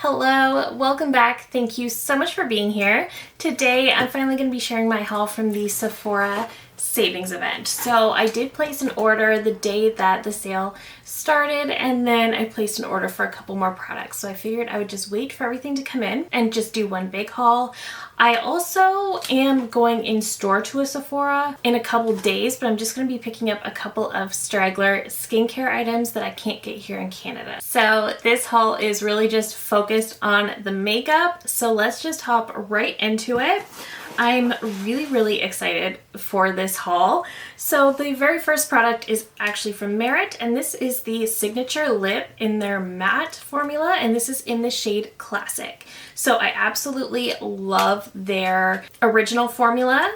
Hello, welcome back. Thank you so much for being here. Today I'm finally going to be sharing my haul from the Sephora savings event. So I did place an order the day that the sale started, and then I placed an order for a couple more products. So I figured I would just wait for everything to come in and just do one big haul. I also am going in store to a Sephora in a couple days, but I'm just going to be picking up a couple of straggler skincare items that I can't get here in Canada. So this haul is really just focused on the makeup. So let's just hop right into it. I'm really excited for this haul. So the very first product is actually from Merit, and this is the Signature Lip in their matte formula, and this is in the shade Classic. So I absolutely love their original formula.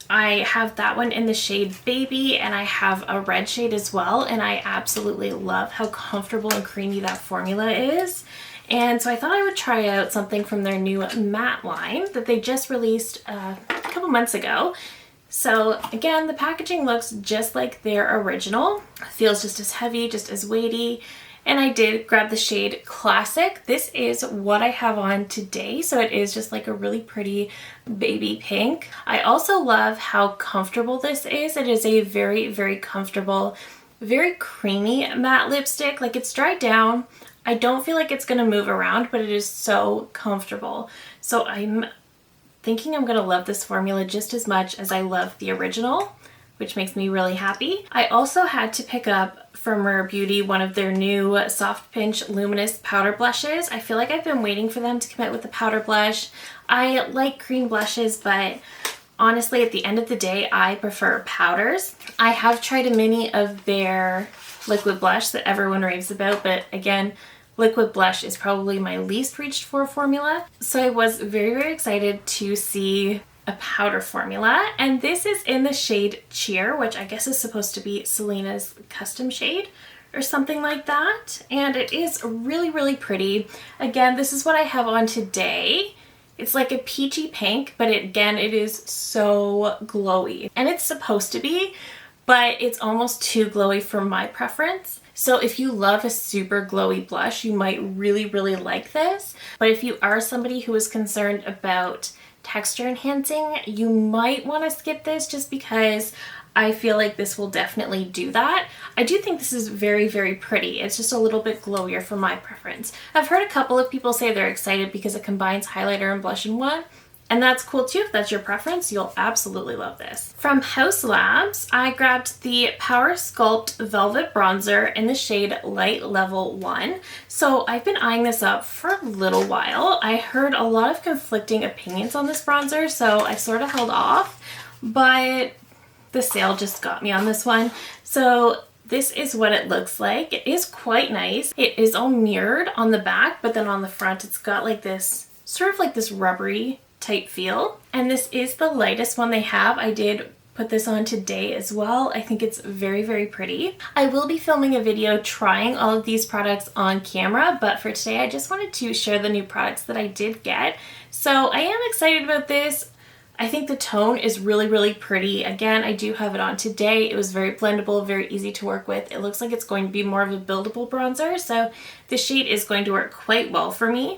I have that one in the shade Baby, and I have a red shade as well, and I absolutely love how comfortable and creamy that formula is. And so I thought I would try out something from their new matte line that they just released a couple months ago. So again, the packaging looks just like their original. It feels just as heavy, just as weighty. And I did grab the shade Classic. This is what I have on today. So it is just like a really pretty baby pink. I also love how comfortable this is. It is a very comfortable, very creamy matte lipstick. Like, it's dried down. I don't feel like it's going to move around, but it is so comfortable. So I'm thinking I'm going to love this formula just as much as I love the original, which makes me really happy. I also had to pick up from Rare Beauty one of their new Soft Pinch Luminous powder blushes. I feel like I've been waiting for them to come out with a powder blush. I like cream blushes, but honestly, at the end of the day, I prefer powders. I have tried a mini of their liquid blush that everyone raves about, but again, liquid blush is probably my least reached for formula. So I was very excited to see a powder formula, and this is in the shade Cheer, which I guess is supposed to be Selena's custom shade or something like that. And it is really pretty. Again, this is what I have on today. It's like a peachy pink, but it is so glowy. And it's supposed to be, but it's almost too glowy for my preference. So if you love a super glowy blush, you might really like this. But if you are somebody who is concerned about texture enhancing, you might want to skip this just because I feel like this will definitely do that. I do think this is very pretty. It's just a little bit glowier for my preference. I've heard a couple of people say they're excited because it combines highlighter and blush in one. And that's cool too. If that's your preference, you'll absolutely love this. From Haus Labs, I grabbed the Power Sculpt Velvet Bronzer in the shade Light Level 1. So I've been eyeing this up for a little while. I heard a lot of conflicting opinions on this bronzer, so I sort of held off, but the sale just got me on this one. So this is what it looks like. It is quite nice. It is all mirrored on the back, but then on the front it's got like this, sort of like this rubbery type feel. And this is the lightest one they have. I did put this on today as well. I think it's very pretty. I will be filming a video trying all of these products on camera, but for today I just wanted to share the new products that I did get. So I am excited about this. I think the tone is really pretty. Again, I do have it on today. It was very blendable, very easy to work with. It looks like it's going to be more of a buildable bronzer, so the shade is going to work quite well for me.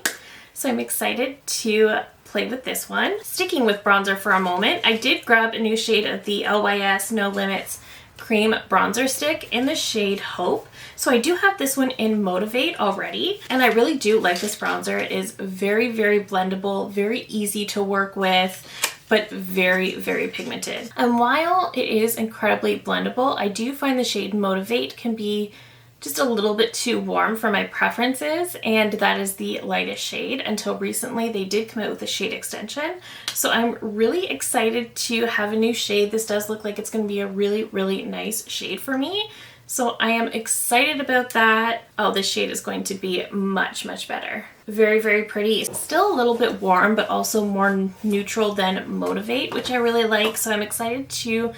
So I'm excited to play with this one. Sticking with bronzer for a moment, I did grab a new shade of the LYS No Limits Cream Bronzer Stick in the shade Hope. So I do have this one in Motivate already, and I really do like this bronzer. It is very blendable, very easy to work with, but very pigmented. And while it is incredibly blendable, I do find the shade Motivate can be just a little bit too warm for my preferences, and that is the lightest shade. Until recently, they did come out with a shade extension. So I'm really excited to have a new shade. This does look like it's going to be a really nice shade for me. So I am excited about that. Oh, this shade is going to be much better. Very pretty. Still a little bit warm, but also more neutral than Motivate, which I really like. So I'm excited to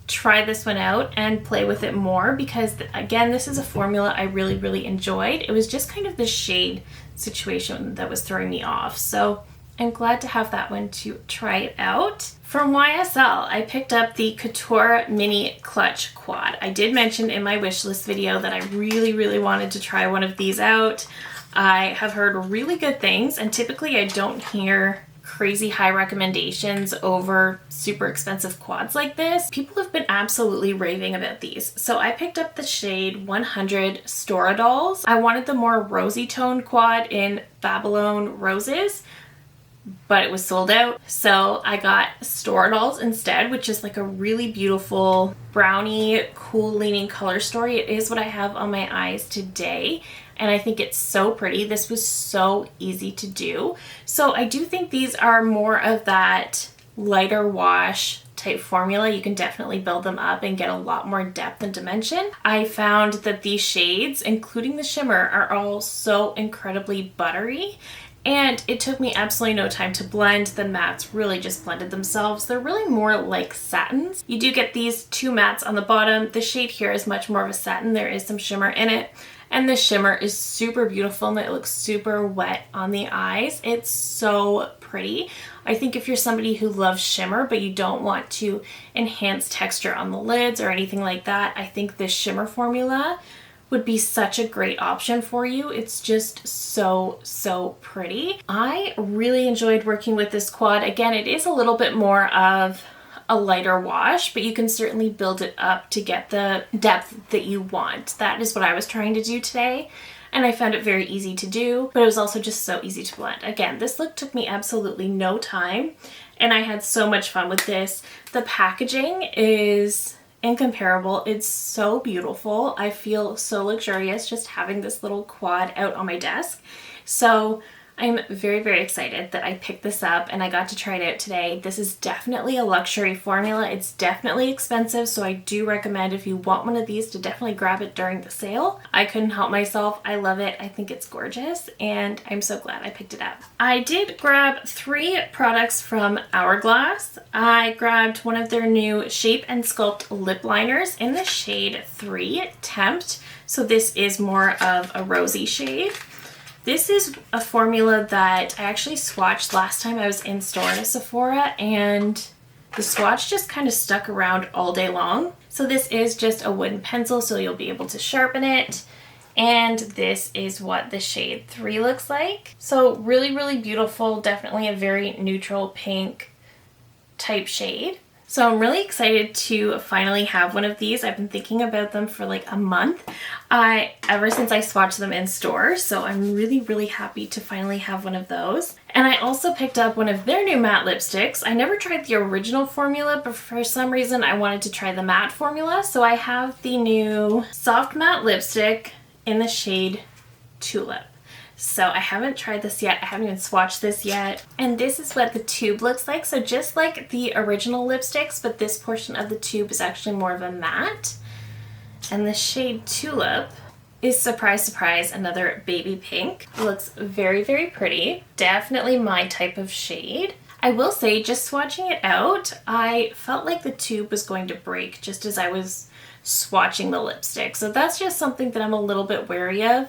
try this one out and play with it more because, again, this is a formula I really enjoyed. It was just kind of the shade situation that was throwing me off. So I'm glad to have that one to try it out. From YSL, I picked up the Couture Mini Clutch Quad. I did mention in my wish list video that I really wanted to try one of these out. I have heard really good things, and typically I don't hear crazy high recommendations over super expensive quads like this. People have been absolutely raving about these. So I picked up the shade 100 Stora Dolls. I wanted the more rosy toned quad in Babylon Roses, but it was sold out. So I got Stora Dolls instead, which is like a really beautiful brownie, cool leaning color story. It is what I have on my eyes today, and I think it's so pretty. This was so easy to do. So I do think these are more of that lighter wash type formula. You can definitely build them up and get a lot more depth and dimension. I found that these shades, including the shimmer, are all so incredibly buttery, and it took me absolutely no time to blend. The mattes really just blended themselves. They're really more like satins. You do get these two mattes on the bottom. The shade here is much more of a satin. There is some shimmer in it, and the shimmer is super beautiful and it looks super wet on the eyes. It's so pretty. I think if you're somebody who loves shimmer but you don't want to enhance texture on the lids or anything like that, I think this shimmer formula would be such a great option for you. It's just so pretty. I really enjoyed working with this quad. Again, it is a little bit more of a lighter wash, but you can certainly build it up to get the depth that you want. That is what I was trying to do today, and I found it very easy to do, but it was also just so easy to blend. Again, this look took me absolutely no time, and I had so much fun with this. The packaging is incomparable. It's so beautiful. I feel so luxurious just having this little quad out on my desk. So I'm very excited that I picked this up and I got to try it out today. This is definitely a luxury formula. It's definitely expensive, so I do recommend if you want one of these to definitely grab it during the sale. I couldn't help myself. I love it. I think it's gorgeous, and I'm so glad I picked it up. I did grab 3 products from Hourglass. I grabbed one of their new Shape and Sculpt lip liners in the shade 3 Tempt. So this is more of a rosy shade. This is a formula that I actually swatched last time I was in store at Sephora, and the swatch just kind of stuck around all day long. So this is just a wooden pencil, so you'll be able to sharpen it. And this is what the shade 3 looks like. So really beautiful, definitely a very neutral pink type shade. So I'm really excited to finally have one of these. I've been thinking about them for like a month, ever since I swatched them in store. So I'm really happy to finally have one of those. And I also picked up one of their new matte lipsticks. I never tried the original formula, but for some reason I wanted to try the matte formula. So I have the new soft matte lipstick in the shade Tulip. So I haven't tried this yet. I haven't even swatched this yet. And this is what the tube looks like. So just like the original lipsticks, but this portion of the tube is actually more of a matte. And the shade Tulip is, surprise, surprise, another baby pink. It looks very pretty. Definitely my type of shade. I will say, just swatching it out, I felt like the tube was going to break just as I was swatching the lipstick. So that's just something that I'm a little bit wary of.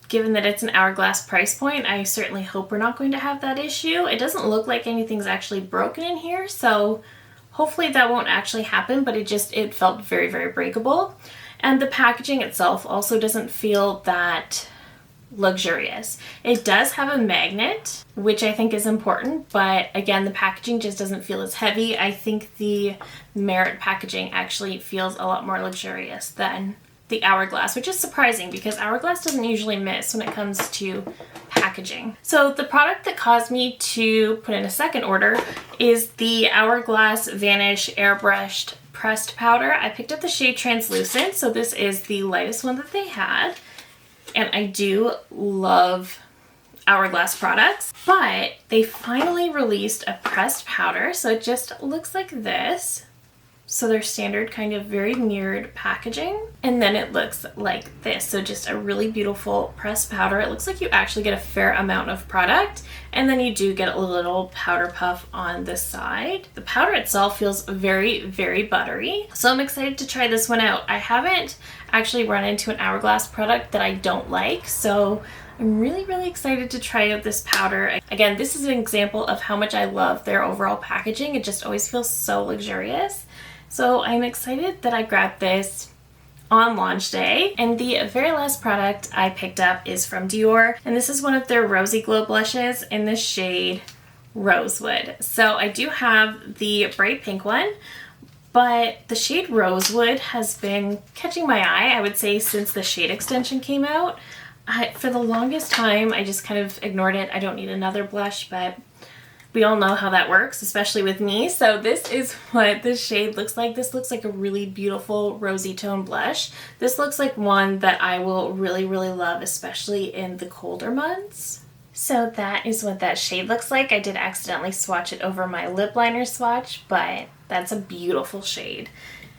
Given that it's an Hourglass price point, I certainly hope we're not going to have that issue. It doesn't look like anything's actually broken in here, so hopefully that won't actually happen, but it felt very breakable. And the packaging itself also doesn't feel that luxurious. It does have a magnet, which I think is important, but again, the packaging just doesn't feel as heavy. I think the Merit packaging actually feels a lot more luxurious than the Hourglass, which is surprising because Hourglass doesn't usually miss when it comes to packaging. So the product that caused me to put in a second order is the Hourglass Vanish Airbrushed Pressed Powder. I picked up the shade Translucent, so this is the lightest one that they had. And I do love Hourglass products, but they finally released a pressed powder, so it just looks like this. So their standard kind of very mirrored packaging, and then it looks like this. So just a really beautiful pressed powder. It looks like you actually get a fair amount of product, and then you do get a little powder puff on the side. The powder itself feels very buttery, so I'm excited to try this one out. I haven't actually run into an Hourglass product that I don't like, so I'm really excited to try out this powder. Again, this is an example of how much I love their overall packaging. It just always feels so luxurious. So I'm excited that I grabbed this. on launch day. And the very last product I picked up is from Dior, and this is one of their Rosy Glow blushes in the shade Rosewood. So I do have the bright pink one, but the shade Rosewood has been catching my eye, I would say, since the shade extension came out. For the longest time, I just kind of ignored it. I don't need another blush, but we all know how that works, especially with me. So this is what this shade looks like. This looks like a really beautiful rosy tone blush. This looks like one that I will really, really love, especially in the colder months. So that is what that shade looks like. I did accidentally swatch it over my lip liner swatch, but that's a beautiful shade.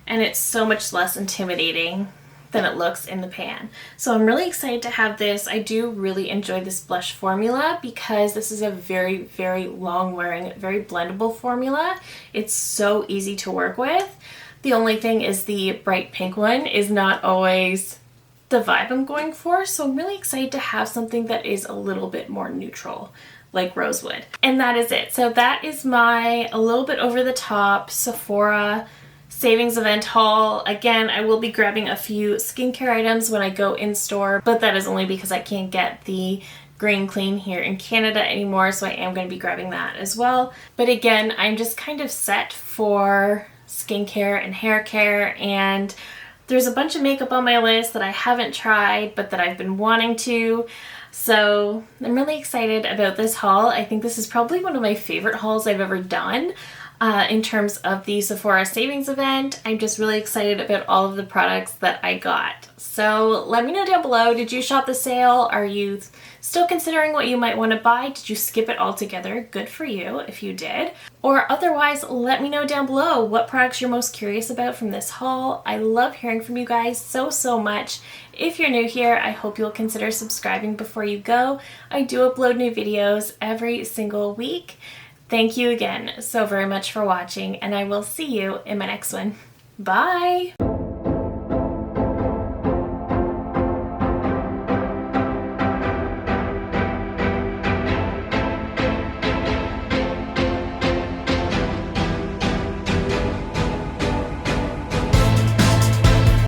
And it's so much less intimidating than it looks in the pan. So I'm really excited to have this. I do really enjoy this blush formula because this is a very, very long wearing, very blendable formula. It's so easy to work with. The only thing is the bright pink one is not always the vibe I'm going for. So I'm really excited to have something that is a little bit more neutral, like Rosewood. And that is it. So that is my a little bit over the top Sephora savings event haul. Again, I will be grabbing a few skincare items when I go in store, but that is only because I can't get the Green Clean here in Canada anymore, so I am going to be grabbing that as well. But again, I'm just kind of set for skincare and hair care, and there's a bunch of makeup on my list that I haven't tried but that I've been wanting to. So I'm really excited about this haul. I think this is probably one of my favorite hauls I've ever done. In terms of the Sephora savings event, I'm just really excited about all of the products that I got. So let me know down below, did you shop the sale? Are you still considering what you might want to buy? Did you skip it altogether? Good for you if you did. Or otherwise, let me know down below what products you're most curious about from this haul. I love hearing from you guys so much. If you're new here, I hope you'll consider subscribing before you go. I do upload new videos every single week. Thank you again so very much for watching, and I will see you in my next one. Bye!